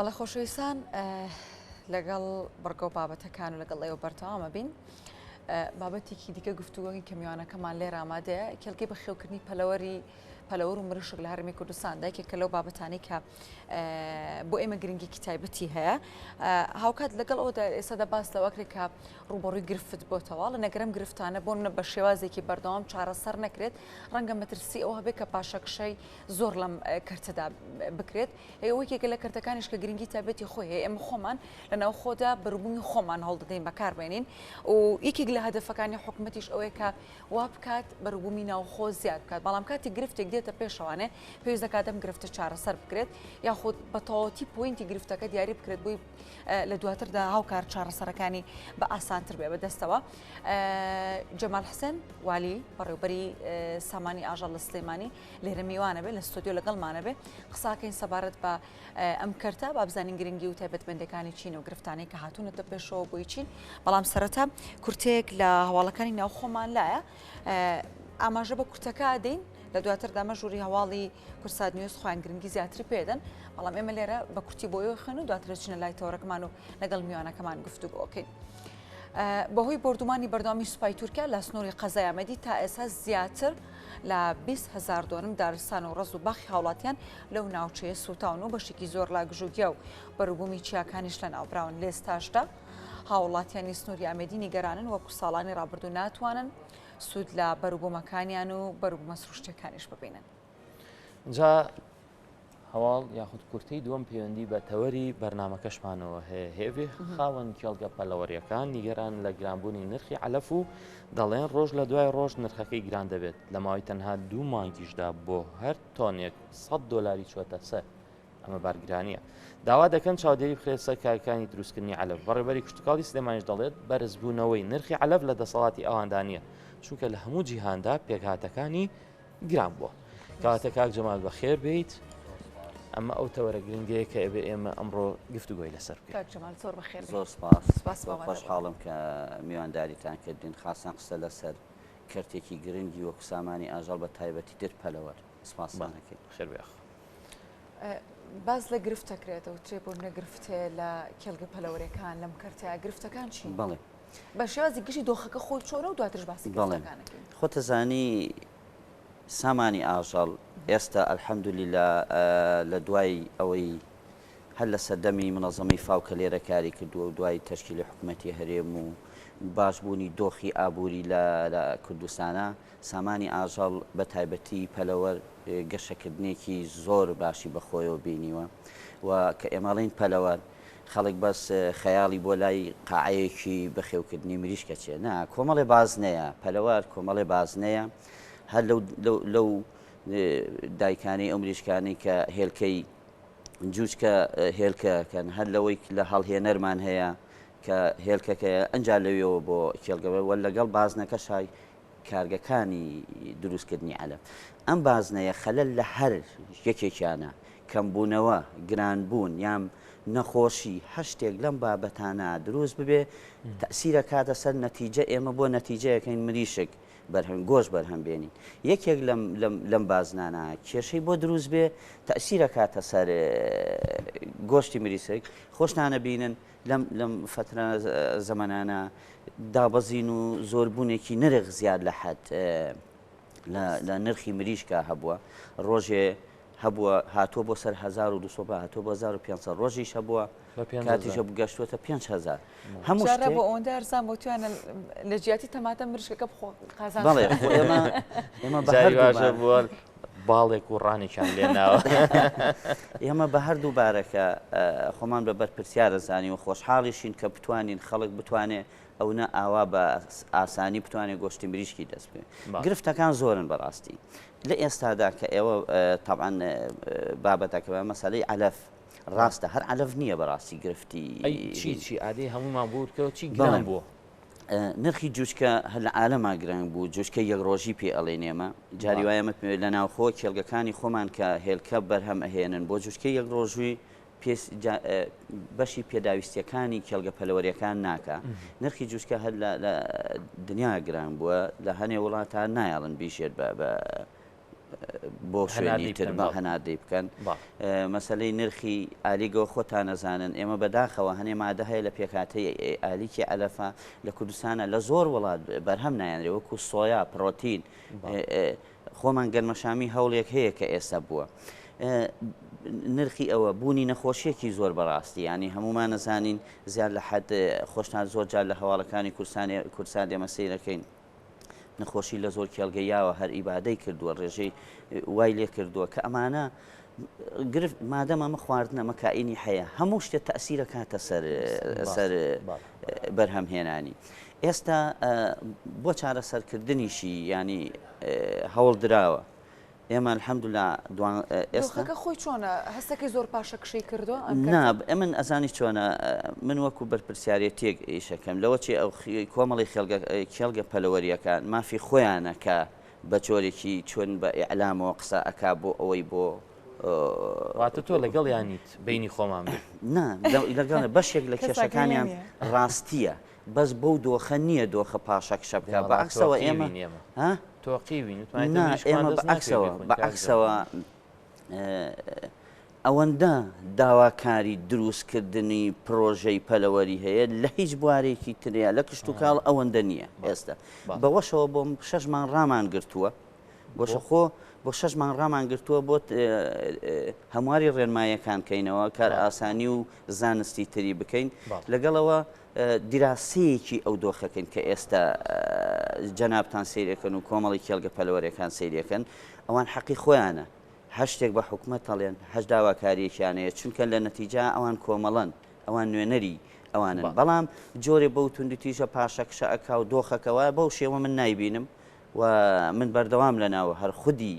بەڵێ خۆشەویستان لەگەڵ بڕگە و بابەتەکان و لەگەڵ ئێوە بەردەوامە بین. بابەتێکی دیکە گفتوگۆی کە میوانەکەمان لێرە ئامادەیە کێڵگەی بەخێوکردنی پەلەوەر و مرۆشک لە هەرمی کوردستاندا یەکێکە لەو بابەتانی کە بۆ ئێمە گرنگێکی تایبەتی هەیە. هاوکات لەگەڵ ئەودا ئێستا باس لەوەکرێت کە ڕوبەڕووی گرفت بۆتەوە لە نەگەرم گرفتانە بۆ منە بە شێوازێکی بەردەوام چارەسەر نەکرێت ڕەنگە مەترسی ئەوە هەبێت کە پاشەکشەی زۆر لەم کەرتەدا بکرێت. ئەوەیەکێکە لە کەرتەکانیش کە گرنگی تایبەتی خۆی هەیە ئێمە خۆمان لەناو خۆدا بەروبوومی خۆمان هەڵدەدەین بەکاربێنین و یەکێک لە هەدەفەکانی حکوومەتیش ئەوەیە کە وا بکات بەروبوومی ناوخۆ زیاد بکات، بەڵام کاتی گرفتێک دێتە پێشەوانێ پێویستە کاتەم گرفتە چارەسەر بکرێت یاخود بە تەواوەتی پۆینتی گرفتەکە دیاری بکرێت بۆی لە دواتردا هاوکار چارەسەرەکانی بە ئاسانتر بێ بەدەستەوە. جەمال حسێن والی بەڕێوبەری سامانی ئاژەڵ لە سلێمانی لێرە میوانە بێ لە ستۆدیۆ لەگەڵمانە بێ قساکەین سەبارەت بە ئەم کەرتە با بزانین گرنگی و تایبەتمەندەکانی چین و گرفتانەی کە هاتوونەتە پێشەوە بۆی چین. بەڵام سەرەتا کورتەیەک لە هەواڵەکانی ناو خۆمان لایە ئاماژە بە کورتەکە دەین لە دواتردا مەژووری هەواڵی کورسات نیوز خۆیان گرنگی زیاتری پێدەن، بەڵام ئێمە لێرە بە کورتی بۆیەوە خوێن و دواتر چنە لای تەوەرەکەمان و لەگەڵ میوانەکەمان گفتوگۆکەین. بەهۆی بردومانی بەردەوامی سوپای تورکیا لە سنووری قەزای ئەمەدی تا ئێستا زیاتر لە 20,000 دۆنم دارستان و ڕز و بەخی هاوڵاتیان لەو ناوچەیە سوتاون و بەشێکی زۆر لا گژوگیا و بەروبوومی چیاکانیش لە ناوبراون لێستاشدا هاوڵاتیانی سنووری ئەمەدی نیگەرانن وەکو ساڵانی ڕابردوو ناتوانن سوود لە بەروبوومەکانیان و بەروبوومە سروشتەکانیش ببینن. جا هەواڵ یاخود کورتەی دووەم پەیوەندی بە تەوەری بەرنامەکەشمانەوە هەیە هێوێ خاوەن کێڵگە پەلەوەریەکان نیگەران لە گرانبوونی نرخی علەف و دەڵێن ڕۆژ لە دوای ڕۆژ نرخەکەی گران دەبێت لە ماوەی تەنها 2 مانگیشدا بۆ هەر تۆنێک 100 دۆلاری چوەتە سەر. ئەمە بارگرانیە. داوا دەکەن چاودێری بخرێت سەر کارەکانی دروستکردنی علەف. بەڕێوەبەری کشتتوکاڵی سلێمانیش دەڵێت بەرزبوونەوەی نرخی علەف لە دەسەڵاتی ئەواندا نیە، چونکە لە هەموو جیهاندا پێکهاتەکانی گران بووە. کاتە کاک جەمال بەخێر بیت. ئەمە ئەو تەوەرە گرنگەیە کە ئەبێ ئێمە ئەمڕۆ گفتوگۆی لەسەر بکەین. زۆر بەخێر. زۆر سپاس خۆشحاڵم کە میوانداریتان کردین، خاصان قسە لەسەر کەرتێکی گرنگی وەکو سامانی ئاژەڵ بە تایبەتی در پەلەوەر. سپاسانەکەین. خێر بێخ. باز لە گرفت دەکرێتەوە ترێ بۆ نەگرفتێ لە کێڵگە پەلەوەریەکان لەم کەرتەیە گرفتەکان چین؟ بەڵێ بە شێوازی گشتی دۆخەکە خۆی چۆرە و دواترش باسی گرفتەکانەکەین. خۆتەزانی سامانی ئاژەڵ ئێستا ئەلحەمدولیلا لە دوای ئەوەی هەر لە سەردەمی منەظەمەی فاو کە لێرە کاری کردووە و دوای تەشکیلی حکوومەتی هەرێم و باشبوونی دۆخی ئابووری لە کوردستانە سامانی ئاژەڵ بە تایبەتی پەلەوەر گەشەکردنێکی زۆر باشی بەخۆیەوە بینیوە و کە ئێمەڵین پەلەوەر خەڵک بەس خەیاڵی بۆ لای قاعەیەکی بەخێوکردنی مریشکە چێ نا کۆمەڵێ بازنەیە پەلەوەر کۆمەڵێ بازنەیە هەر لەو دایکانی ئەو مریشکانی کە هێلکەی جوچکە هێلکەکەن هەر لەوەی لە هەڵهێنەرمان هەیە کە هێلکەکە ئەنجا لەوێەوە بۆ کێڵگەوە وە لەگەڵ بازنەکە شای کارگەکانی دروستکردنی علەف. ئەم بازنەیە خەلەل لە هەر یەکێکیانە کەمبوونەوە گرانبوون یان نەخۆشی هەر شتێک لەم بابەتانە دروست ببێ تەسیرە کاتە سەر نەتیجە ئێمە بۆ نەتیجەیەکەین مریشک گۆشت بەرهەم بێنین. یەکێک لەم بازنانە کێشەی بۆ دروست بێ تەسیرە کاتە سەر گۆشتی مریسک خۆشتانە بینن لەم فترە زەمانانە دابەزین و زۆربوونێکی نرخ زیاد لە حەد لە نرخی مریشکە هەبووە ڕۆژێ هەبووە هاتووە بۆ سەر 1200 هاتووە بۆ 1500 ڕۆژیش هەبووە کاتیشە بگەشتوەتە 5000 هەموو بۆ ئەوەندە ئەرزان بۆ توانە لە جیاتی تەماتە مریشکەکە قازان. بەڵێ ئێمە بەهەر بووە باڵێک و ڕانێکیان لێناوە. ئێمە بە هەردوو بارەکە خۆمان بە بەرپرسیارە زانی و خۆشحاڵیشین کە بتوانین خەڵک بتوانێت ئەو نە ئاوا بە ئاسانی بتوانێت گۆشتی مریشکی دەست بێ. گرفتەکان زۆرن بەڕاستی لە ئێستادا کە ئێوە تەبعاً بابەتەکە مەسەلەی علەف ڕاستە هەر علەف نییە بەڕاستی گرفتی چی عادی هەمومان بووکە چی گران بووە. نرخی جوچکە هەر لە عالەما گرنگ بوو جوچکە یەک ڕۆژی پێ ئەڵێنێمە جاری وایەمە لە ناوخۆ کێڵگەکانی خۆمان کە هێلکە بەرهەم ئەهێنن بۆ جوچکە یەک ڕۆژووی بەشی پێداویستیەکانی کێڵگە پەلەوەریەکان ناکە نرخی جوچکە هەر لە دنیا گران بووە لە هەنێ وڵاتان نایڵن بیشێت بە بۆ شوێنی تر بە هەناردەی بکەن مەسلەی نرخی ئالیگەوە خۆتان نەزانن ئێمە بەداخەوە هەنێ مادە هەیە لە پێکاتەی ئالیکی ئەلەفا لە کوردستانە لە زۆر وڵات بەرهەم نایەنرێ وەکو سۆیا پرۆتین خۆمان گەرمەشامی هەوڵێک هەیە کە ئێستا بووە. نرخی ئەوە بوونی نەخۆشیەکی زۆر بەڕاستی ینی هەمومان نەزانین زیاد لە حد خۆشتان زۆر جار لە هەواڵەکانی کورسان ئێمە سیرەکەین نەخۆشی لە زۆر کێڵگەیاوە هەر ئیبادەی کردووە ڕێژەی وای لێ کردووە کە ئەمانە گرفت مادەم ئەمە خواردنە مەکائینی هەیە هەموو شتێک تەسیرە کاتە سەر بەرهەمهێنانی. ئێستا بۆ چارەسەرکردنیشی ینی هەوڵ درراوە ئێمە الحەمدولا ئێستاکە خۆی چۆنە هەستەکەی زۆر پاشەکشەی کردووە ئەمن ئەزانی چۆنە من وەکو بەرپرسیارەتێک ئیشەکەم لەوە چێ ئەو کۆمەڵی کێڵگە پەلەوەریەکان مافی خۆیانە کە بە جۆرێکی چۆن بە ئیعلامەوە قسە ئەکا بۆ ئەوەی بۆ واتە تۆ لەگەڵ یانیت بینی خۆمان لەگەڵ بەشێک لە کێشەکانیان ڕاستیە بەس بەو دۆخە نییە دۆخە پاشەکشە بکە بە عکسەوە ئێمە ئێمە بەعکسەوە ئەوەندە داواکاری دروستکردنی پرۆژەی پەلەوەری هەیە لە هیچ بوارێکی ترەیە لە کشت و کاڵ ئەوەندە نییە ئێستا بەوەشەوە بۆ 6 مان ڕامان گرتووە بۆشە خۆ بۆ 6 مان ڕامان گرتووە بۆ هەمواری ڕێنمایەکان کەینەوە کار ئاسانی و زانستی تری بکەین لەگەڵەوە دیراسەیەکی ئەو دۆخەکەن کە ئێستا جەنابتان سیرەکەن و کۆمەڵی کێڵگە پەلەوەریەکان سیرەکەن ئەوان حەقی خۆیانە هەشتێک بە حکومەت هەڵێن هەش داواکاریەکیانەیە چونکە لە نەتیجا ئەوان کۆمەڵەن ئەوان نوێنەری ئەوانن بەڵام جۆرێ بەو توندتیژە پاشەکشە ئەکا و دۆخەکەەوە بەو شێوە من نایبینم و من بەردەوام لەناوە هەر خودی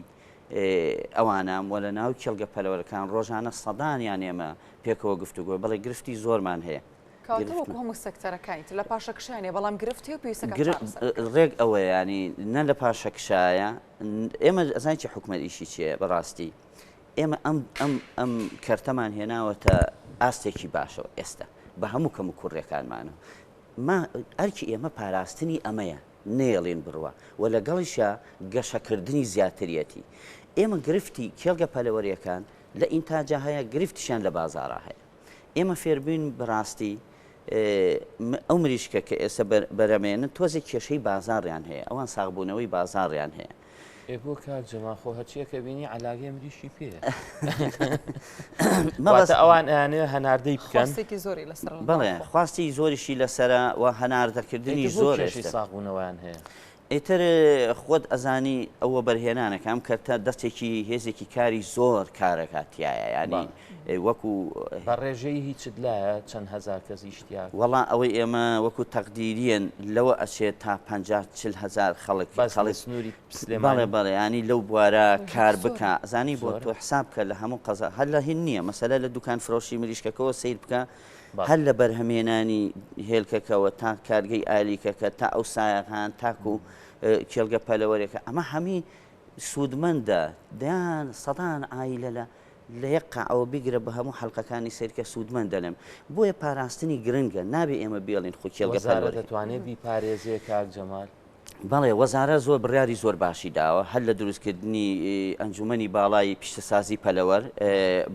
ئەوانام وە لە ناو کێڵگە پەلەوەرەکان ڕۆژانە سەدانیان ئێمە پێکەوە گفتوگۆ بەڵێ گرفتی زۆرمان هەیە کاتەوەکو هەموو سەکتەرەکانیت لە پاشەکشانێ بەڵام گرفتی و پێویستەکە ڕێک ئەوە ینی نە لە پاشەکشایە ئێمە ئەزانکی حکومەتیشی چیە بەڕاستی ئێمە ئەم کەرتەمان هێناوەتە ئاستێکی باشەوە ئێستا بە هەموو کەم و کوڕێکانمانە ئەرکی ئێمە پاراستنی ئەمەیە نێڵێن بڕوە و لەگەڵیشە گەشەکردنی زیاتریەتی ئێمە گرفتی کێڵگە پەلەوەریەکان لە ئینتاجا هەیە گرفتیشان لە بازاڕا هەیە ئێمە فێربووین بەڕاستی ئەو مریشکە کە ئێستا بەرەمێنن تۆزێ کێشەی بازاڕیان هەیە ئەوان ساغبوونەوەی بازاڕیان هەیە بۆ کار جەماخۆ هەچیەکە بینی علاگەی مریشی پێ ئەوان ئەیانێ هەناردەی بکەن بەڵێ خواستی زۆریشی لەسرە و هەناردەکردنی زۆرشی ساغبوونەوەیان هەیە ئیتر خۆت ئەزانی ئەوە بەرهێنانەکەم کەتە دەستێکی هێزێکی کاری زۆر کارەکاتیایە ینی وەکو بەڕێژەی هیچت لایە چەند هەزار کەس ئیشتیاک وەڵام ئەوەی ئێمە وەکو تەقدیریەن لەوە ئەچێت تا 50-40 هزار خەڵک سنووری بەڵێ بەڵێ ینی لەو بوارە کار بکە زانی بۆ تۆ حساب کە لە هەموو قەزا هەر لە هین نییە مەسەلە لە دوکان فرۆشی مریشکەکەەوە سیر بکە هەر لە بەرهەمێنانی هێلکەکەەوە تا کارگەی ئالیکەکە تا ئەو سایەکان تاکو کێڵگە پەلەوەرێکە ئەمە هەمی سوودمەندە دەیان سەدان ئایلە لە یەقع ئەوە بیگرە بە هەموو حەڵلقەکانی سیرکە سوودمەند دەڵێم بۆیە پاراستنی گرنگە نابێ ئێمە بێڵین خو کێڵگە پەلەوەرە دەتوانێت بیپارێزیە کاک جەمال بەڵێ وەزارە زۆر بڕیاری زۆر باشی داوە هەر لە دروستکردنی ئەنجومەنی باڵای پیشتەسازی پەلەوەر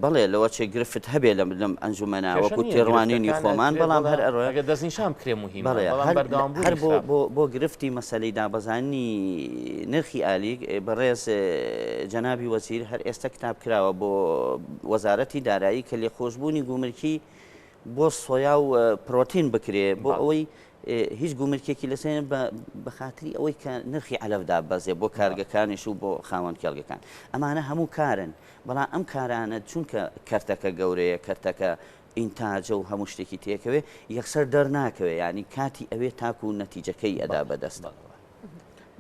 بەڵێ لەوە چێ گرفت هەبێ لەم ئەنجومەنا وەکو تێڕوانینی خۆمان بەڵام هەر ئەڕۆ دەستنیشان کرێ مهم هەر بۆ گرفتی مەسەلەی دابەزانی نرخی ئالیک بەڕێز جەنابی وەزیر هەر ئێستا کتاب کراوە بۆ وەزارەتی دارایی کە لێ خۆشببوونی گومرکی بۆ سۆیا و پرۆتین بکرێ بۆ ئەوەی هیچ گومرکێکی لەسێن بە خاتری ئەوەی کە نرخی علەفدا بەزێ بۆ کارگەکانیش و بۆ خاوەن کێڵگەکان ئەمانە هەموو کارن بەڵام ئەم کارانە چونکە کەرتەکە گەورەیە کەرتەکە ئینتاجە و هەموو شتێکی تێکەوێ یەکسەر دەرناکەوێ ینی کاتی ئەوێ تاکو و نەتیجەکەی ئەدا بەدەستە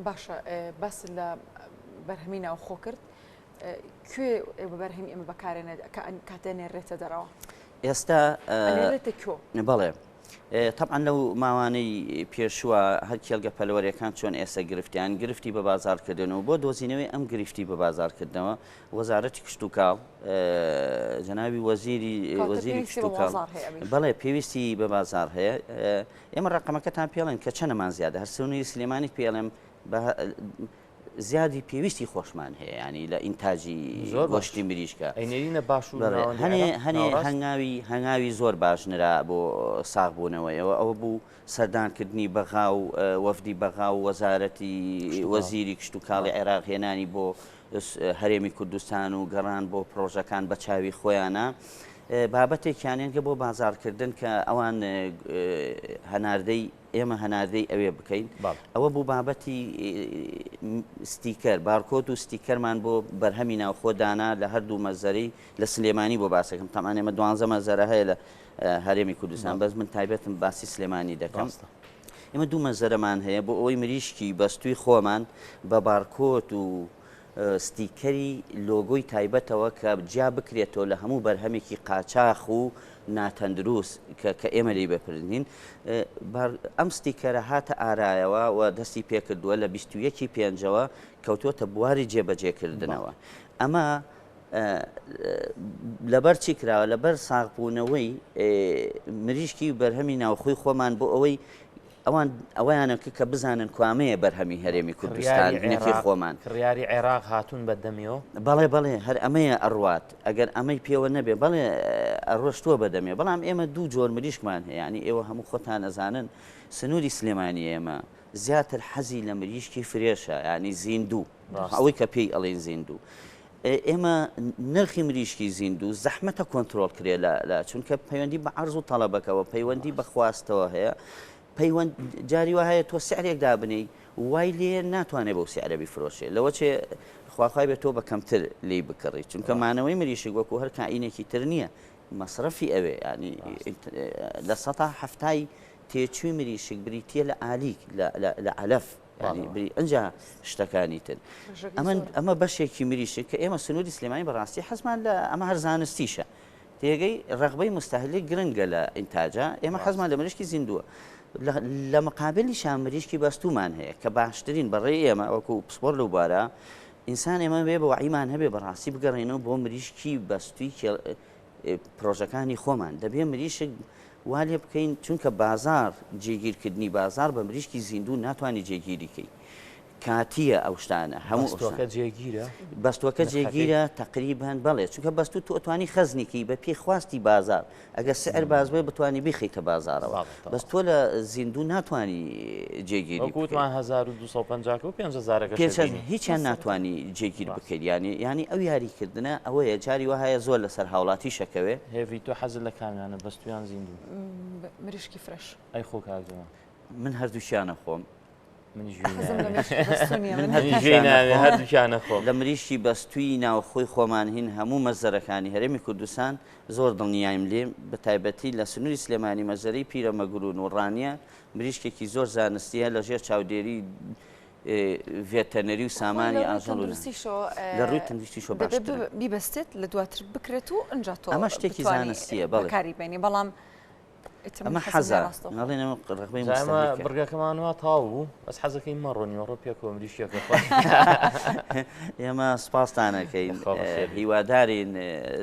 باشە بەس لە بەرهەمی ناوخۆ کرد کوێ بەرهەمی ئێمە بەکارێنە کاتێ نێڕێتە دەرەوە ئێستا بەڵێ طبعا لەو ماوانەی پێشووە هەر کێڵگە پەلەوەریەکان چۆن ئێستا گرفتیان گرفتی بە بازارکردنەوە بۆ دۆزینەوەی ئەم گرفتی بە بازارکردنەوە وەزارەتی کشت و کاڵ جەنابی وەزیری کشت و کاڵ بەڵێ پێویستی بە بازار هەیە ئێمە ڕقەمەکەتان پێڵێن کە چەندەمان زیادە هەر سونی سلێمانی پێڵێم زیادی پێویستی خۆشمان هەیە ینی لە ئینتاجی گۆشتی مریشکە ئەینێرینە باش و هەنێ هەنگاوی زۆر باشنرا بۆ ساغبوونەوەیەوە ئەوە بوو سەردانکردنی بەغا و وەفدی بەغا و وەزارەتی وەزیری کشت و کاڵی عێراق هێنانی بۆ هەرێمی کوردستان و گەڕان بۆ پرۆژەکان بە چاوی خۆیانە بابەتێکیانێنگە بۆ بازارکردن کە ئەوان هەناردەی ئێمە هەناردەی ئەوێ بکەین ئەوە بوو بابەتی ستیکەر بارکۆت و ستیکەرمان بۆ بەرهەمی ناوخۆدانا لە هەردوو مەزەری لە سلێمانی بۆ باسەکەم تەمان ئێمە 12 مەزەرە هەیە لە هەرێمی کوردستان بەس من تایبەتم باسی سلێمانی دەکەم ئێمە دوو مەزەرەمان هەیە بۆ ئەوەی مریشکی بەستوی خۆمان بە بارکۆت و ستیکەری لۆگۆی تایبەتەوە کە جیا بکرێتەوە لە هەموو بەرهەمێکی قاچاق و ناتەندروست کە ئێمە لی بپردین ئەم ستیکەرە هاتە ئارایەوە و دەستی پێکردووە لە 21 پێنجەوە کەوتووەتە بواری جێبەجێکردنەوە ئەمە لەبەر چی کراوە لەبەر ساغبوونەوەی مریشکی بەرهەمی ناوخۆی خۆمان بۆ ئەوەی ئەویانەکە کە بزانن کوامەیە بەرهەمی هەرێمی کوردستان نەفی خۆمان کڕیاری عێراق هاتوون بەدەمیەوە بەڵێ هەر ئەمەیە ئەڕوات ئەگەر ئەمەی پێوە نەبێ بەڵێ ئەڕۆشتووە بەدەمێ بەڵام ئێمە دوو جۆر مریشکمان هەیە ینی ئێوە هەموو خۆتان ئەزانن سنووری سلێمانی ئێمە زیاتر حەزی لە مریشکی فرێشە ینی زیندوو ئەوەی کە پێی ئەڵێن زیندوو ئێمە نرخی مریشکی زیندوو زەحمەتە کۆنتترۆل کرێ لە چونکە پەیوەندی بە عەرز و تەڵەبەکەوە پەیوەندی بە خواستەوە هەیە پەیوەند جاری وا هەیە تۆ سعرێک دابنی وای لێ ناتوانێت بەو سیعرە بیفرۆشێ لەوە چێ خواخوای بێت تۆ بە کەمتر لی بکڕی چونکە مانەوەی مریشک وەکو هەر کائینێکی تر نییە مەصرفی ئەوێ ینی لە سەتا هەفتای تێچووی مریشک بریتە لە ئالیک لە علەف ئەنجا شتەکانی تر ئەمە بەشێکی مریشک کە ئێمە سنووری سلێمانی بەڕاستی حەزمان لە ئەمە هەر زانستیشە تێگەی ڕغبەی مستەهلک گرنگە لە ئینتاجە ئێمە حەزمان لە مریشکی زیندووە لە مقابلی شان مریشکی بەستومان هەیە کە باشترین بەڕێی ئێمە وەکو پسپۆر لەو بارە ئینسان ئێمە بێ بە وعیمان هەبێ بەڕاستی بگەڕێنەوە بۆ مریشکی بەستوی پرۆژەکانی خۆمان دەبێ مریشک وا لێ بکەین چونکە بازار جێگیرکردنی بازار بە مریشکی زیندوو ناتوانانی جێگیریکەی کاتیە ئەو شتانە هەموو بەستوەکە جێگیرە تقریبان بەڵێ چونکە بەستو تو ئەتوانی خەزنێکی بە پێی خواستی بازار ئەگەر سعر باز بێ بتوانانی بیخیتە بازارەوە بەس تۆ لە زیندوو ناتوانانی جێگیری وتوان 1250 و 5000 هیچیان ناتوانانی جێگیر بکەیت ینی ئەو یاریکردنە ئەوەیە جاری وهەیە زۆر لەسەر هاوڵاتی شەکەوێ هێوی تۆ حەزت لە کامیانە بەستویان زیندوو مریشکی فرەش ئەی خۆ کاگەوە من هەردووشیانە خۆم هەردووکیانە خۆ لە مریشکی بەستوی ناوخۆی خۆمان هین هەموو مەزەرەکانی هەرێمی کوردستان زۆر دڵنیایم لێ بە تایبەتی لە سنووری سلێمانی مەزەرەی پیرەمەگرون و ڕانیە مریشکێکی زۆر زانستیە لەژێر چاودێری ڤێتەنەری و سامانی ئاژەڵ لە ڕووی تەندروستیشۆ باشترە بیبەستێت لە دواتر بکرێت و ئەنجا تۆ ئەمە شتێکی زانستیە بەکاری بێنی بەڵام ئەمە حەزە ناڵێنەوە ڕغبەی مستەهلکە بڕگەکەمانەوە تاو بوو بەس حەزەکەی مەڕۆنی ڕۆ پێکۆ مریشکەکە ئێمە سپاسانەکەین هیوادارین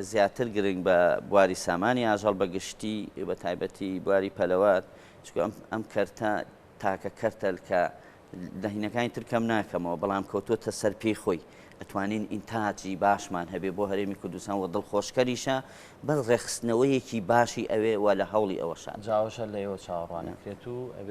زیاتر گرنگ بە بواری سامانی ئاژەڵ بەگشتی بە تایبەتی بواری پەلەوات چونکە ئەم کەرتە تاکە کەرتەل کە دەهینەکانی ترکەم ناکەمەوە بەڵام کەوتوتە سەر پێی خۆی ئەتوانین ئینتاجی باشمان هەبێ بۆ هەرێمی کوردستان و دڵخۆشکەریشە بەس ڕێخستنەوەیەکی باشی ئەوێ وا لە هەوڵی ئەوەشان جاوەشە لە ئێوە چاوەڕوانەکرێت و